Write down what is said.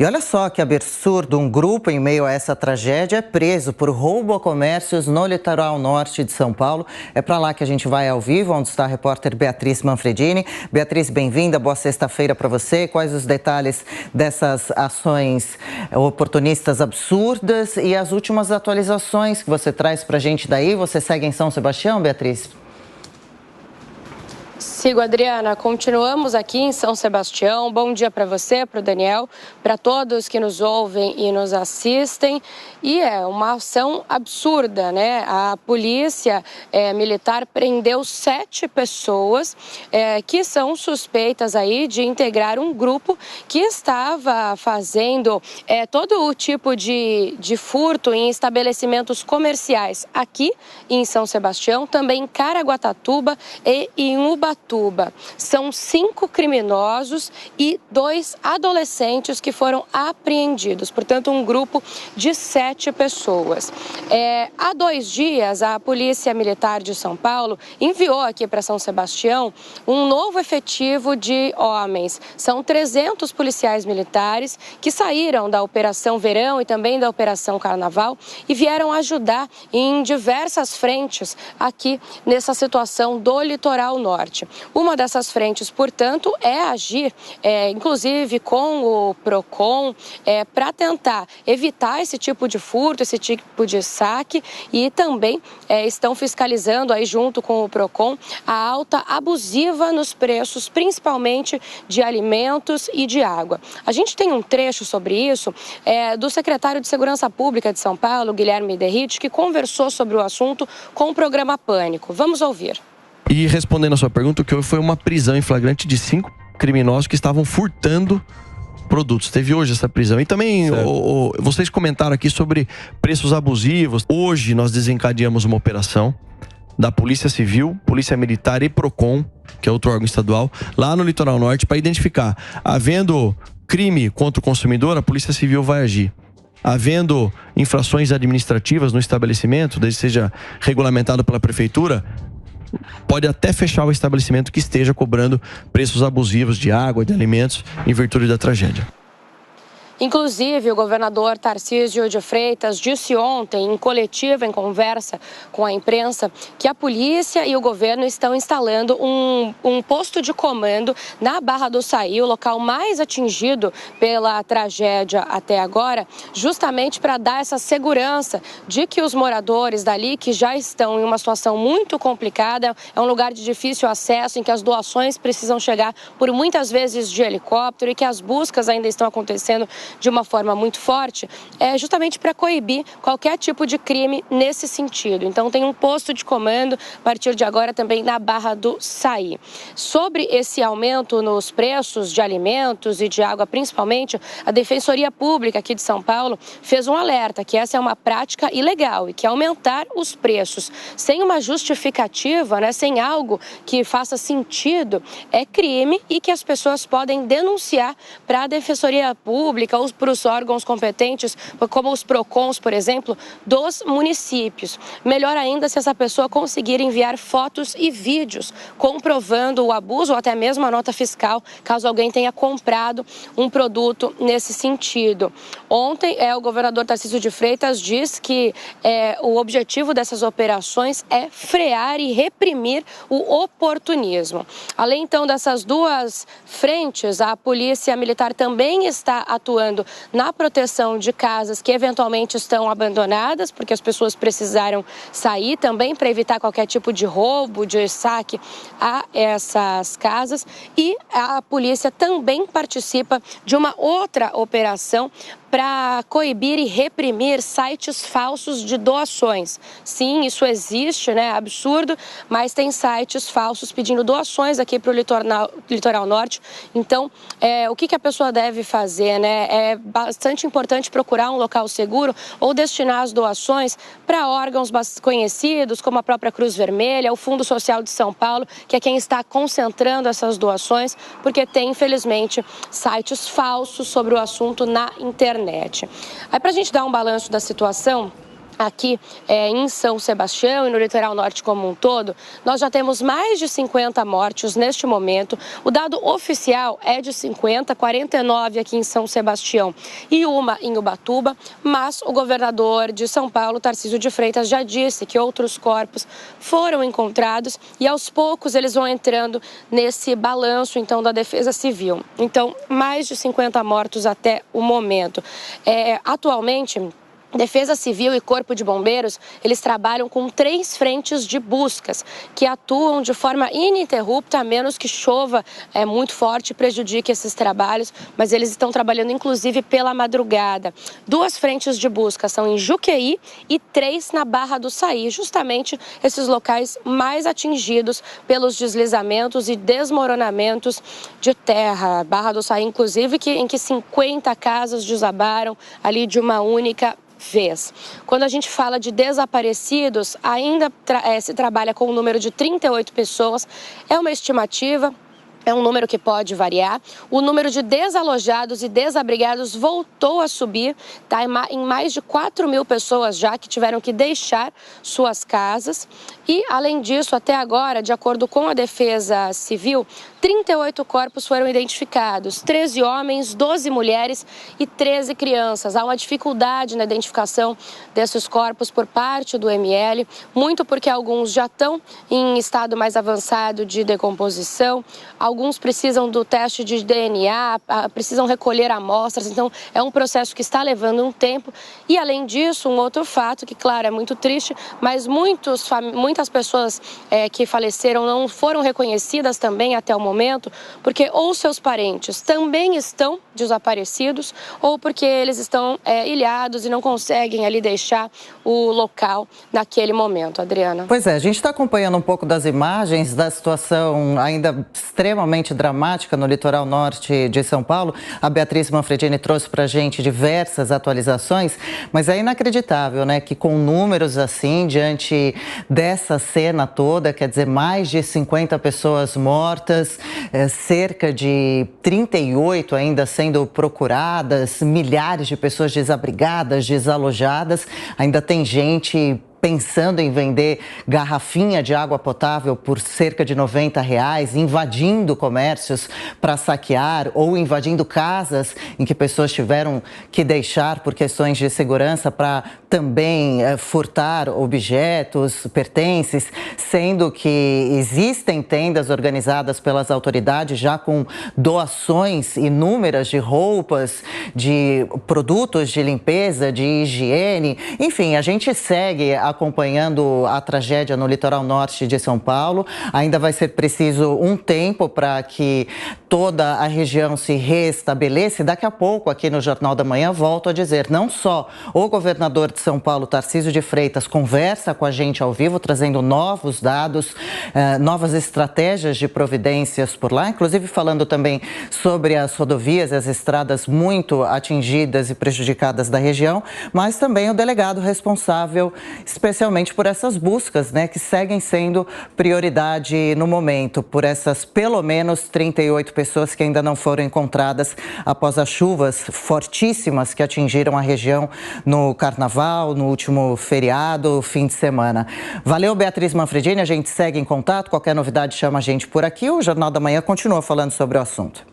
E olha só que absurdo, um grupo em meio a essa tragédia é preso por roubo a comércios no litoral norte de São Paulo. É para lá que a gente vai ao vivo, onde está a repórter Beatriz Manfredini. Beatriz, bem-vinda, boa sexta-feira para você. Quais os detalhes dessas ações oportunistas absurdas e as últimas atualizações que você traz para a gente daí? Você segue em São Sebastião, Beatriz? Sigo, Adriana. Continuamos aqui em São Sebastião. Bom dia para você, para o Daniel, para todos que nos ouvem e nos assistem. E é uma ação absurda, né? A polícia militar prendeu 7 pessoas que são suspeitas aí de integrar um grupo que estava fazendo todo o tipo de furto em estabelecimentos comerciais aqui em São Sebastião, também em Caraguatatuba e em Ubatuba. São 5 criminosos e 2 adolescentes que foram apreendidos, portanto um grupo de 7 pessoas. Há 2 dias, a Polícia Militar de São Paulo enviou aqui para São Sebastião um novo efetivo de homens. São 300 policiais militares que saíram da Operação Verão e também da Operação Carnaval e vieram ajudar em diversas frentes aqui nessa situação do litoral norte. Uma dessas frentes, portanto, é agir, inclusive com o PROCON, para tentar evitar esse tipo de furto, esse tipo de saque e também estão fiscalizando aí junto com o PROCON a alta abusiva nos preços, principalmente de alimentos e de água. A gente tem um trecho sobre isso do secretário de Segurança Pública de São Paulo, Guilherme Derrite, que conversou sobre o assunto com o programa Pânico. Vamos ouvir. E respondendo a sua pergunta, o que houve foi uma prisão em flagrante de 5 criminosos que estavam furtando produtos. Teve hoje essa prisão. E também vocês comentaram aqui sobre preços abusivos. Hoje nós desencadeamos uma operação da Polícia Civil, Polícia Militar e PROCON, que é outro órgão estadual, lá no Litoral Norte, para identificar. Havendo crime contra o consumidor, a Polícia Civil vai agir. Havendo infrações administrativas no estabelecimento, desde que seja regulamentado pela Prefeitura, pode até fechar o estabelecimento que esteja cobrando preços abusivos de água, de alimentos, em virtude da tragédia. Inclusive, o governador Tarcísio de Freitas disse ontem, em coletiva, em conversa com a imprensa, que a polícia e o governo estão instalando um posto de comando na Barra do Saí, o local mais atingido pela tragédia até agora, justamente para dar essa segurança de que os moradores dali, que já estão em uma situação muito complicada, é um lugar de difícil acesso, em que as doações precisam chegar por muitas vezes de helicóptero e que as buscas ainda estão acontecendo de uma forma muito forte, justamente para coibir qualquer tipo de crime nesse sentido. Então tem um posto de comando a partir de agora também na Barra do Saí. Sobre esse aumento nos preços de alimentos e de água principalmente, a Defensoria Pública aqui de São Paulo fez um alerta que essa é uma prática ilegal e que aumentar os preços sem uma justificativa, né, sem algo que faça sentido, é crime e que as pessoas podem denunciar para a Defensoria Pública ou para os órgãos competentes, como os PROCONs, por exemplo, dos municípios. Melhor ainda se essa pessoa conseguir enviar fotos e vídeos comprovando o abuso ou até mesmo a nota fiscal, caso alguém tenha comprado um produto nesse sentido. Ontem, o governador Tarcísio de Freitas diz que o objetivo dessas operações é frear e reprimir o oportunismo. Além, então, dessas 2 frentes, a Polícia Militar também está atuando na proteção de casas que eventualmente estão abandonadas, porque as pessoas precisaram sair também para evitar qualquer tipo de roubo, de saque a essas casas. E a polícia também participa de uma outra operação para coibir e reprimir sites falsos de doações. Sim, isso existe, né? Absurdo, mas tem sites falsos pedindo doações aqui para o litoral norte. Então, o que a pessoa deve fazer, né? É bastante importante procurar um local seguro ou destinar as doações para órgãos conhecidos, como a própria Cruz Vermelha, o Fundo Social de São Paulo, que é quem está concentrando essas doações, porque tem, infelizmente, sites falsos sobre o assunto na internet. Aí, para a gente dar um balanço da situação, aqui em São Sebastião e no litoral norte como um todo, nós já temos mais de 50 mortes neste momento. O dado oficial é de 50, 49 aqui em São Sebastião e uma em Ubatuba, mas o governador de São Paulo, Tarcísio de Freitas, já disse que outros corpos foram encontrados e aos poucos eles vão entrando nesse balanço então da Defesa Civil. Então, mais de 50 mortos até o momento. Atualmente, Defesa Civil e Corpo de Bombeiros, eles trabalham com 3 frentes de buscas que atuam de forma ininterrupta, a menos que chova muito forte e prejudique esses trabalhos, mas eles estão trabalhando inclusive pela madrugada. 2 frentes de busca são em Juqueí e 3 na Barra do Saí, justamente esses locais mais atingidos pelos deslizamentos e desmoronamentos de terra. Barra do Saí, inclusive, em que 50 casas desabaram ali de uma única vez. Quando a gente fala de desaparecidos, ainda se trabalha com o número de 38 pessoas, é uma estimativa. É um número que pode variar. O número de desalojados e desabrigados voltou a subir, tá? Em mais de 4.000 pessoas já que tiveram que deixar suas casas. E, além disso, até agora, de acordo com a Defesa Civil, 38 corpos foram identificados, 13 homens, 12 mulheres e 13 crianças. Há uma dificuldade na identificação desses corpos por parte do ML, muito porque alguns já estão em estado mais avançado de decomposição, alguns precisam do teste de DNA, precisam recolher amostras, então é um processo que está levando um tempo. E, além disso, um outro fato que, claro, é muito triste, mas muitas pessoas que faleceram não foram reconhecidas também até o momento, porque ou seus parentes também estão desaparecidos, ou porque eles estão ilhados e não conseguem ali deixar o local naquele momento. Adriana. Pois é, a gente está acompanhando um pouco das imagens da situação ainda extremamente dramática no litoral norte de São Paulo. A Beatriz Manfredini trouxe para a gente diversas atualizações, mas é inacreditável, né, que com números assim, diante dessa cena toda, quer dizer, mais de 50 pessoas mortas, cerca de 38 ainda sendo procuradas, milhares de pessoas desabrigadas, desalojadas, ainda tem gente pensando em vender garrafinha de água potável por cerca de R$90, invadindo comércios para saquear ou invadindo casas em que pessoas tiveram que deixar por questões de segurança para também furtar objetos, pertences, sendo que existem tendas organizadas pelas autoridades já com doações inúmeras de roupas, de produtos de limpeza, de higiene. Enfim, a gente segue acompanhando a tragédia no litoral norte de São Paulo. Ainda vai ser preciso um tempo para que toda a região se restabeleça. Daqui a pouco, aqui no Jornal da Manhã, volto a dizer, não só o governador de São Paulo, Tarcísio de Freitas, conversa com a gente ao vivo, trazendo novos dados, novas estratégias de providências por lá, inclusive falando também sobre as rodovias e as estradas muito atingidas e prejudicadas da região, mas também o delegado responsável especialmente por essas buscas, né, que seguem sendo prioridade no momento, por essas pelo menos 38 pessoas que ainda não foram encontradas após as chuvas fortíssimas que atingiram a região no Carnaval, no último feriado, fim de semana. Valeu, Beatriz Manfredini, a gente segue em contato, qualquer novidade chama a gente por aqui, o Jornal da Manhã continua falando sobre o assunto.